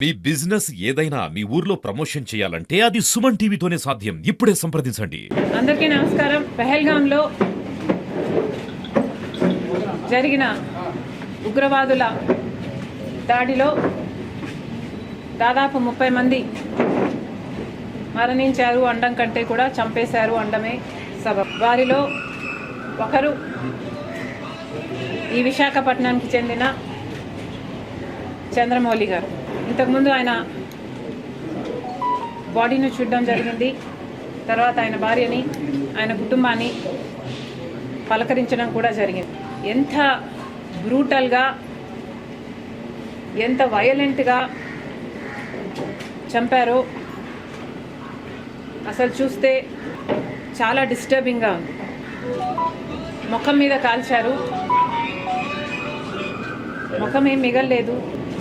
మీ business ఏదైనా మీ ఊర్లో promotion చేయాలంటే అది సుమన్ టీవీతోనే సాధ్యం. ఇప్పుడే సంప్రదించండి. అందరికీ నమస్కారం. పహల్గాంలో జరిగిన ఉగ్రవాదుల దాడిలో దాదాపు 30 మంది మరణించారు. అండం కంటే కూడా చంపేశారు. అండమే సబబ్. వారిలో ఒకరు ఈ విశాఖపట్నానికి చెందిన చంద్రమౌళి గారు. ఇంతకుముందు ఆయన బాడీని చూడడం జరిగింది. తర్వాత ఆయన భార్యని, ఆయన కుటుంబాన్ని పలకరించడం కూడా జరిగింది. ఎంత బ్రూటల్గా, ఎంత వైలెంట్గా చంపారో అసలు చూస్తే చాలా డిస్టర్బింగ్గా ఉంది. ముఖం మీద కాల్చారు. ముఖం ఏం మిగలలేదు.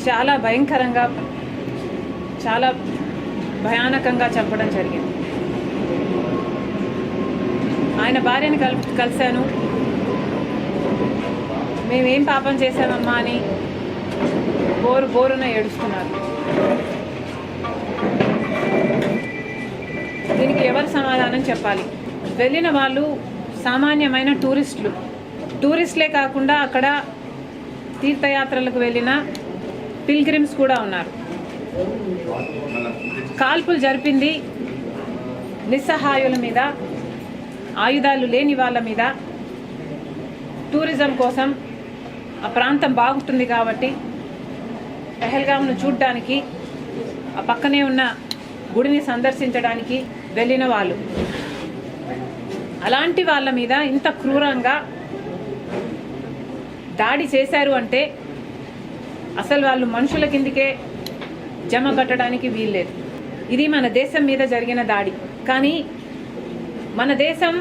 చాలా భయంకరంగా, చాలా భయానకంగా చంపడం జరిగింది. ఆయన భార్యని కలిశాను. మేమేం పాపం చేశామమ్మా అని బోరున ఏడుస్తున్నారు. దీనికి ఎవరు సమాధానం చెప్పాలి? వెళ్ళిన వాళ్ళు సామాన్యమైన టూరిస్టులే కాకుండా అక్కడ తీర్థయాత్రలకు వెళ్ళిన పిల్గ్రిమ్స్ కూడా ఉన్నారు. కాల్పులు జరిపింది నిస్సహాయుల మీద, ఆయుధాలు లేని వాళ్ళ మీద. టూరిజం కోసం ఆ ప్రాంతం బాగుంటుంది కాబట్టి పహల్గాంను చూడడానికి, ఆ పక్కనే ఉన్న గుడిని సందర్శించడానికి వెళ్ళిన వాళ్ళు. అలాంటి వాళ్ళ మీద ఇంత క్రూరంగా దాడి చేశారు అంటే అసలు వాళ్ళు మనుషుల కిందికే జమ కట్టడానికి వీల్లేదు. ఇది మన దేశం మీద జరిగిన దాడి. కానీ మన దేశం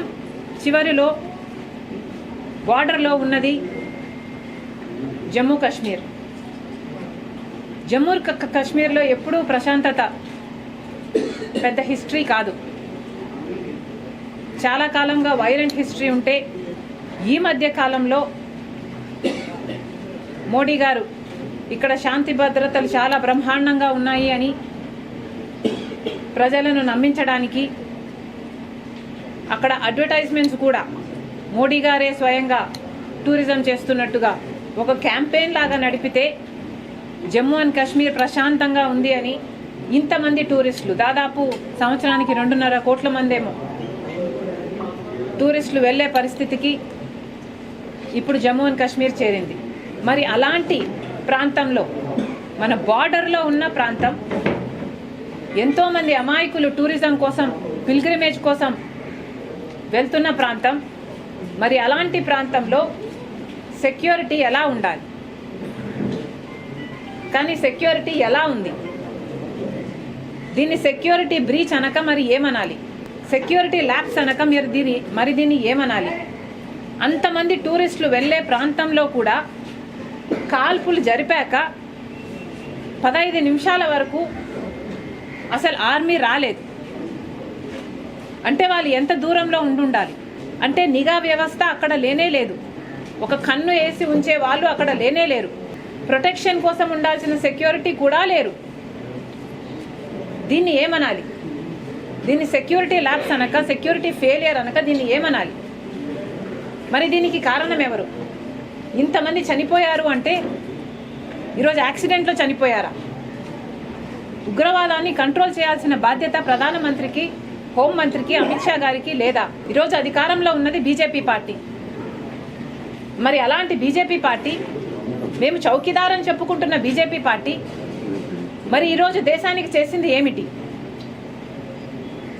చివరిలో బార్డర్లో ఉన్నది జమ్మూ కాశ్మీర్. జమ్మూ కాశ్మీర్లో ఎప్పుడూ ప్రశాంతత పెద్ద హిస్టరీ కాదు. చాలా కాలంగా వైలెంట్ హిస్టరీ ఉంటే ఈ మధ్య కాలంలో మోడీ గారు ఇక్కడ శాంతి భద్రతలు చాలా బ్రహ్మాండంగా ఉన్నాయి అని ప్రజలను నమ్మించడానికి అక్కడ అడ్వర్టైజ్మెంట్స్ కూడా మోడీ గారే స్వయంగా టూరిజం చేస్తున్నట్టుగా ఒక క్యాంపెయిన్ లాగా నడిపితే జమ్మూ అండ్ కాశ్మీర్ ప్రశాంతంగా ఉంది అని ఇంతమంది టూరిస్టులు, దాదాపు సంవత్సరానికి 2.5 కోట్ల మందేమో టూరిస్టులు వెళ్ళే పరిస్థితికి ఇప్పుడు జమ్మూ అండ్ కాశ్మీర్ చేరింది. మరి అలాంటి ప్రాంతంలో, మన బార్డర్లో ఉన్న ప్రాంతం, ఎంతోమంది అమాయకులు టూరిజం కోసం, పిల్గ్రిమేజ్ కోసం వెళ్తున్న ప్రాంతం. మరి అలాంటి ప్రాంతంలో సెక్యూరిటీ ఎలా ఉండాలి? కానీ సెక్యూరిటీ ఎలా ఉంది? దీన్ని సెక్యూరిటీ బ్రీచ్ అనక మరి ఏమనాలి? సెక్యూరిటీ ల్యాప్స్ అనక మరి దీన్ని ఏమనాలి? అంతమంది టూరిస్టులు వెళ్ళే ప్రాంతంలో కూడా కాల్పులు జరిపాక 15 నిమిషాల వరకు అసలు ఆర్మీ రాలేదు. అంటే వాళ్ళు ఎంత దూరంలో ఉండాలి? అంటే నిఘా వ్యవస్థ అక్కడ లేనే లేదు. ఒక కన్ను వేసి ఉంచే వాళ్ళు అక్కడ లేనే లేరు. ప్రొటెక్షన్ కోసం ఉండాల్సిన సెక్యూరిటీ కూడా లేరు. దీన్ని ఏమనాలి? దీన్ని సెక్యూరిటీ ల్యాప్స్ అనక, సెక్యూరిటీ ఫెయిలియర్ అనక దీన్ని ఏమనాలి? మరి దీనికి కారణం ఎవరు? ఇంతమంది చనిపోయారు అంటే ఈరోజు యాక్సిడెంట్లో చనిపోయారా? ఉగ్రవాదాన్ని కంట్రోల్ చేయాల్సిన బాధ్యత ప్రధానమంత్రికి, హోంమంత్రికి, అమిత్ షా గారికి లేదా? ఈరోజు అధికారంలో ఉన్నది బీజేపీ పార్టీ. మరి అలాంటి బీజేపీ పార్టీ, మేము చౌకీదారని చెప్పుకుంటున్న బీజేపీ పార్టీ మరి ఈరోజు దేశానికి చేసింది ఏమిటి?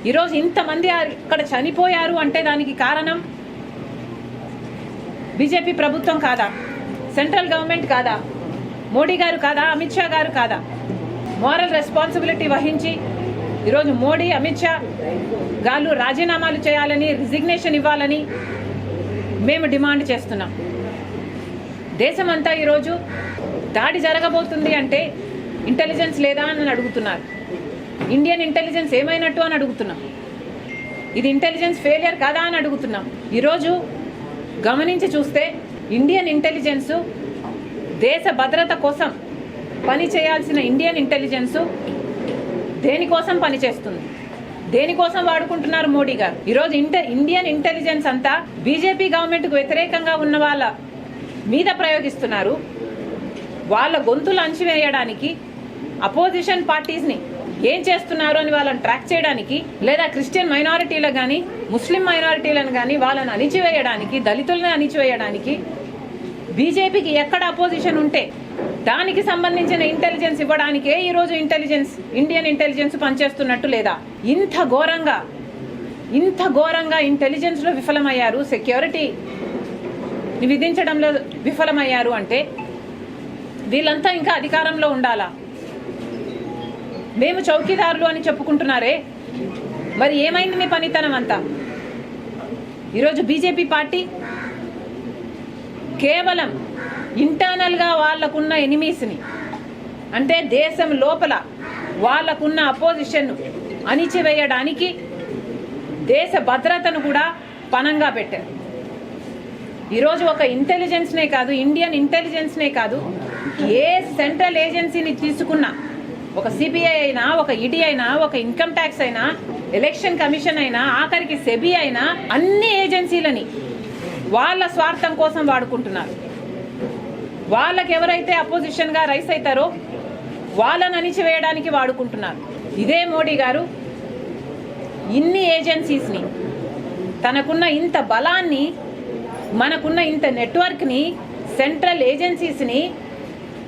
ఈరోజు ఇంతమంది అక్కడ చనిపోయారు అంటే దానికి కారణం బీజేపీ ప్రభుత్వం కాదా? సెంట్రల్ గవర్నమెంట్ కాదా? మోడీ గారు కాదా? అమిత్ షా గారు కాదా? మోరల్ రెస్పాన్సిబిలిటీ వహించి ఈరోజు మోడీ, అమిత్ షా గారు రాజీనామాలు చేయాలని, రిజిగ్నేషన్ ఇవ్వాలని మేము డిమాండ్ చేస్తున్నాం. దేశమంతా ఈరోజు దాడి జరగబోతుంది అంటే ఇంటెలిజెన్స్ లేదా అని అడుగుతున్నారు. ఇండియన్ ఇంటెలిజెన్స్ ఏమైనట్టు అని అడుగుతున్నాం. ఇది ఇంటెలిజెన్స్ ఫెయిలియర్ కాదా అని అడుగుతున్నాం. ఈరోజు గమనించి చూస్తే ఇండియన్ ఇంటెలిజెన్స్ దేశ భద్రత కోసం పని చేయాల్సిన ఇండియన్ ఇంటెలిజెన్స్ దేనికోసం పనిచేస్తుంది, దేనికోసం వాడుకుంటున్నారు మోడీ గారు? ఈరోజు ఇండియన్ ఇంటెలిజెన్స్ అంతా బీజేపీ గవర్నమెంట్కు వ్యతిరేకంగా ఉన్న వాళ్ళ మీద ప్రయోగిస్తున్నారు. వాళ్ళ గొంతులు అణచివేయడానికి, అపోజిషన్ పార్టీస్ని ఏం చేస్తున్నారు అని వాళ్ళని ట్రాక్ చేయడానికి, లేదా క్రిస్టియన్ మైనారిటీలకు కానీ ముస్లిం మైనారిటీలను కానీ వాళ్ళని అణిచివేయడానికి, దళితులను అణిచివేయడానికి బీజేపీకి ఎక్కడ అపోజిషన్ ఉంటే దానికి సంబంధించిన ఇంటెలిజెన్స్ ఇవ్వడానికే ఈరోజు ఇండియన్ ఇంటెలిజెన్స్ పనిచేస్తున్నట్టు లేదా? ఇంత ఘోరంగా ఇంటెలిజెన్స్లో విఫలమయ్యారు, సెక్యూరిటీ విధించడంలో విఫలమయ్యారు అంటే వీళ్ళంతా ఇంకా అధికారంలో ఉండాలా? మేము చౌకీదారులు అని చెప్పుకుంటున్నారే, మరి ఏమైంది మీ పనితనం అంతా? ఈరోజు బీజేపీ పార్టీ కేవలం ఇంటర్నల్గా వాళ్ళకున్న ఎనిమీస్ని, అంటే దేశం లోపల వాళ్ళకున్న అపోజిషన్ను అణిచివేయడానికి దేశ భద్రతను కూడా పణంగా పెట్టారు. ఈరోజు ఒక ఇంటెలిజెన్స్నే కాదు, ఇండియన్ ఇంటెలిజెన్స్నే కాదు, ఏ సెంట్రల్ ఏజెన్సీని తీసుకున్నా, ఒక సిబిఐ అయినా, ఒక ఈడీ అయినా, ఒక ఇన్కమ్ ట్యాక్స్ అయినా, ఎలక్షన్ కమిషన్ అయినా, ఆఖరికి సెబీ అయినా, అన్ని ఏజెన్సీలని వాళ్ళ స్వార్థం కోసం వాడుకుంటున్నారు. వాళ్ళకి ఎవరైతే అపోజిషన్గా రైస్ అవుతారో వాళ్ళని అణిచివేయడానికి వాడుకుంటున్నారు. ఇదే మోడీ గారు ఇన్ని ఏజెన్సీస్ని, తనకున్న ఇంత బలాన్ని, మనకున్న ఇంత నెట్వర్క్ని, సెంట్రల్ ఏజెన్సీస్ని,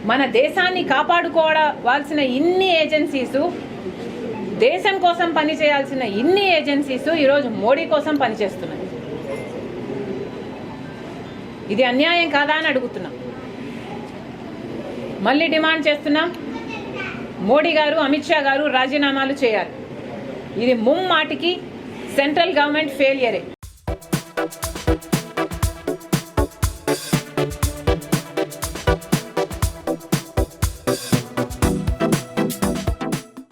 మన దేశాన్ని కాపాడుకోవాల్సిన ఇన్ని ఏజెన్సీసు, దేశం కోసం పనిచేయాల్సిన ఇన్ని ఏజెన్సీసు ఈరోజు మోడీ కోసం పనిచేస్తున్నాయి. ఇది అన్యాయం కాదా అని అడుగుతున్నాం. మళ్ళీ డిమాండ్ చేస్తున్నాం, మోడీ గారు, అమిత్ షా గారు రాజీనామాలు చేయాలి. ఇది ముమ్మాటికి సెంట్రల్ గవర్నమెంట్ ఫెయిలియరే.